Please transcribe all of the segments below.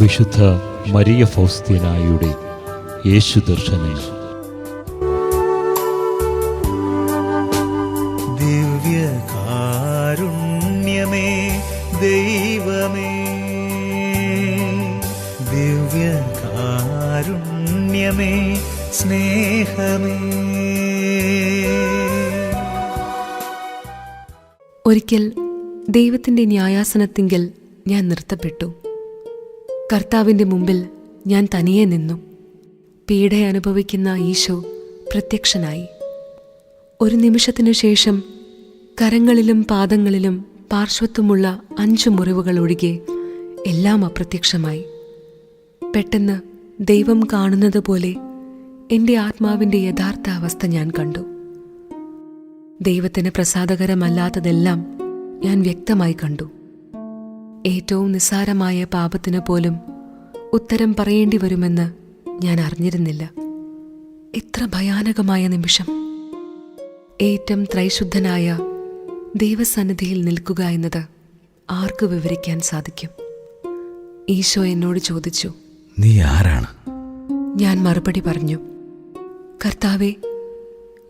വിശുദ്ധ മരിയ ഫൗസ്ത്യനായുടെ യേശു ദർശനം. ദിവ്യകാരുണ്യമേ ദൈവമേ, ദിവ്യകാരുണ്യമേ സ്നേഹമേ. ഒരിക്കൽ ദൈവത്തിൻ്റെ ന്യായാസനത്തിങ്കൽ ഞാൻ നിർത്തപ്പെട്ടു. കർത്താവിൻ്റെ മുമ്പിൽ ഞാൻ തനിയെ നിന്നു. പീഡ അനുഭവിക്കുന്ന ഈശോ പ്രത്യക്ഷനായി. ഒരു നിമിഷത്തിനു ശേഷം കരങ്ങളിലും പാദങ്ങളിലും പാർശ്വത്വമുള്ള 5 മുറിവുകൾ ഒഴികെ എല്ലാം അപ്രത്യക്ഷമായി. പെട്ടെന്ന് ദൈവം കാണുന്നത് പോലെ എൻ്റെ ആത്മാവിൻ്റെ യഥാർത്ഥ അവസ്ഥ ഞാൻ കണ്ടു. ദൈവത്തിന് പ്രസാദകരമല്ലാത്തതെല്ലാം ഞാൻ വ്യക്തമായി കണ്ടു. ഏറ്റവും നിസ്സാരമായ പാപത്തിന് പോലും ഉത്തരം പറയേണ്ടി വരുമെന്ന് ഞാൻ അറിഞ്ഞിരുന്നില്ല. എത്ര ഭയാനകമായ നിമിഷം! ഏറ്റവും ത്രൈശുദ്ധനായ ദൈവസന്നിധിയിൽ നിൽക്കുക എന്നത് ആർക്ക് വിവരിക്കാൻ സാധിക്കും? ഈശോ എന്നോട് ചോദിച്ചു, നീ ആരാണ്? ഞാൻ മറുപടി പറഞ്ഞു, കർത്താവേ,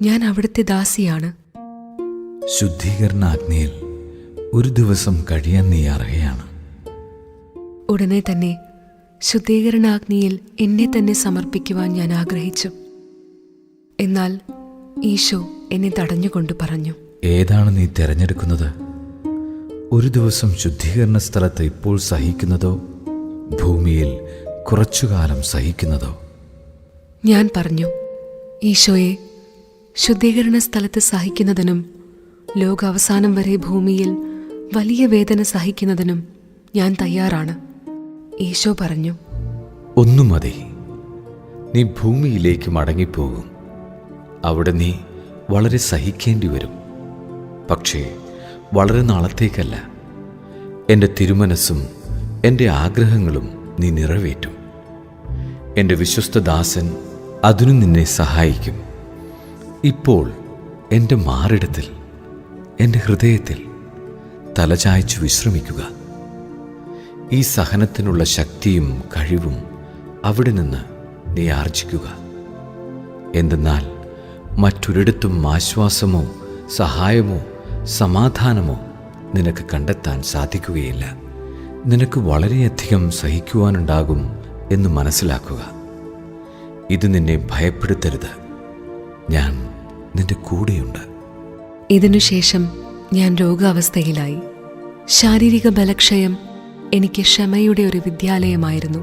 ഞാൻ അവിടുത്തെ ദാസിയാണ്. ശുദ്ധീകരണാഗ്നിയിൽ ഒരു ദിവസം കഴിയാൻ നീ അർഹയാണ്. ഉടനെ തന്നെ ശുദ്ധീകരണാഗ്നിയിൽ എന്നെ തന്നെ സമർപ്പിക്കുവാൻ ഞാൻ ആഗ്രഹിച്ചു. എന്നാൽ ഈശോ എന്നെ തടഞ്ഞുകൊണ്ട് പറഞ്ഞു, ഏതാണ് നീ തിരഞ്ഞെടുക്കുന്നത്? ഒരു ദിവസം ശുദ്ധീകരണ സ്ഥലത്ത് ഇപ്പോൾ സഹിക്കുന്നതോ ഭൂമിയിൽ കുറച്ചുകാലം സഹിക്കുന്നതോ? ഞാൻ പറഞ്ഞു, ഈശോയെ, ശുദ്ധീകരണ സ്ഥലത്ത് സഹിക്കുന്നതിനും ലോകാവസാനം വരെ ഭൂമിയിൽ വലിയ വേദന സഹിക്കുന്നതിനും ഞാൻ തയ്യാറാണ്. ഈശോ പറഞ്ഞു, ഒന്നു മതി. നീ ഭൂമിയിലേക്ക് മടങ്ങിപ്പോകും. അവിടെ നീ വളരെ സഹിക്കേണ്ടി വരും. പക്ഷേ വളരെ നാളത്തേക്കല്ല. എൻ്റെ തിരുമനസ്സും എൻ്റെ ആഗ്രഹങ്ങളും നീ നിറവേറ്റും. എൻ്റെ വിശ്വസ്തദാസൻ അതിനു നിന്നെ സഹായിക്കും. ഇപ്പോൾ എൻ്റെ മാറിടത്തിൽ, എൻ്റെ ഹൃദയത്തിൽ തലചായ്ച്ചു വിശ്രമിക്കുക. ഈ സഹനത്തിനുള്ള ശക്തിയും കഴിവും അവിടെ നിന്ന് നീ ആർജിക്കുക. എന്തെന്നാൽ മറ്റൊരിടത്തും ആശ്വാസമോ സഹായമോ സമാധാനമോ നിനക്ക് കണ്ടെത്താൻ സാധിക്കുകയില്ല. നിനക്ക് വളരെയധികം സഹിക്കുവാനുണ്ടാകും എന്ന് മനസ്സിലാക്കുക. ഇത് നിന്നെ ഭയപ്പെടുത്തരുത്. ഞാൻ നിന്റെ കൂടെയുണ്ട്. ഇതിനുശേഷം ഞാൻ രോഗാവസ്ഥയിലായി. ശാരീരിക ബലക്ഷയം എനിക്ക് ക്ഷമയുടെ ഒരു വിദ്യാലയമായിരുന്നു.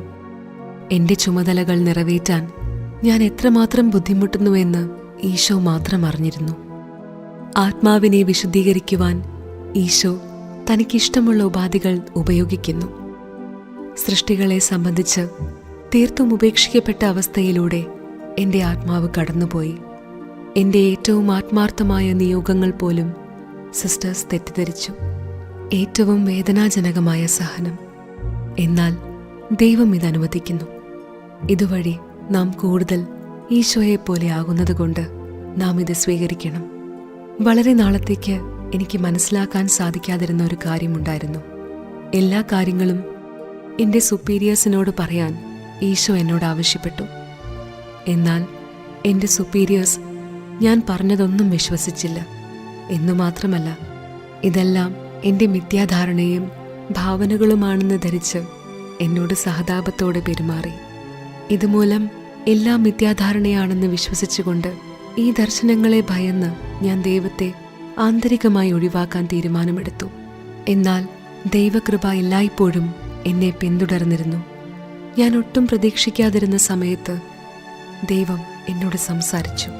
എൻ്റെ ചുമതലകൾ നിറവേറ്റാൻ ഞാൻ എത്രമാത്രം ബുദ്ധിമുട്ടുന്നുവെന്ന് ഈശോ മാത്രം അറിഞ്ഞിരുന്നു. ആത്മാവിനെ വിശുദ്ധീകരിക്കുവാൻ ഈശോ തനിക്കിഷ്ടമുള്ള ഉപാധികൾ ഉപയോഗിക്കുന്നു. സൃഷ്ടികളെ സംബന്ധിച്ച് തീർത്തും ഉപേക്ഷിക്കപ്പെട്ട അവസ്ഥയിലൂടെ എൻ്റെ ആത്മാവ് കടന്നുപോയി. എൻ്റെ ഏറ്റവും ആത്മാർത്ഥമായ നിയോഗങ്ങൾ പോലും സിസ്റ്റേഴ്സ് തെറ്റിദ്ധരിച്ചു. ഏറ്റവും വേദനാജനകമായ സഹനം. എന്നാൽ ദൈവം ഇത് അനുവദിക്കുന്നു. ഇതുവഴി നാം കൂടുതൽ ഈശോയെപ്പോലെ ആകുന്നതുകൊണ്ട് നാം ഇത് സ്വീകരിക്കണം. വളരെ നാളത്തേക്ക് എനിക്ക് മനസ്സിലാക്കാൻ സാധിക്കാതിരുന്ന ഒരു കാര്യമുണ്ടായിരുന്നു. എല്ലാ കാര്യങ്ങളും എൻ്റെ സുപ്പീരിയേഴ്സിനോട് പറയാൻ ഈശോ എന്നോട് ആവശ്യപ്പെട്ടു. എന്നാൽ എൻ്റെ സുപ്പീരിയേഴ്സ് ഞാൻ പറഞ്ഞതൊന്നും വിശ്വസിച്ചില്ല. എന്നു മാത്രമല്ല, ഇതെല്ലാം എൻ്റെ മിഥ്യാധാരണയും ഭാവനകളുമാണെന്ന് ധരിച്ച് എന്നോട് സഹതാപത്തോടെ പെരുമാറി. ഇതുമൂലം എല്ലാം മിഥ്യാധാരണയാണെന്ന് വിശ്വസിച്ചുകൊണ്ട് ഈ ദർശനങ്ങളെ ഭയന്ന് ഞാൻ ദൈവത്തെ ആന്തരികമായി ഒഴിവാക്കാൻ തീരുമാനമെടുത്തു. എന്നാൽ ദൈവകൃപ എല്ലായ്പ്പോഴും എന്നെ പിന്തുടർന്നിരുന്നു. ഞാൻ ഒട്ടും പ്രതീക്ഷിക്കാതിരുന്ന സമയത്ത് ദൈവം എന്നോട് സംസാരിച്ചു.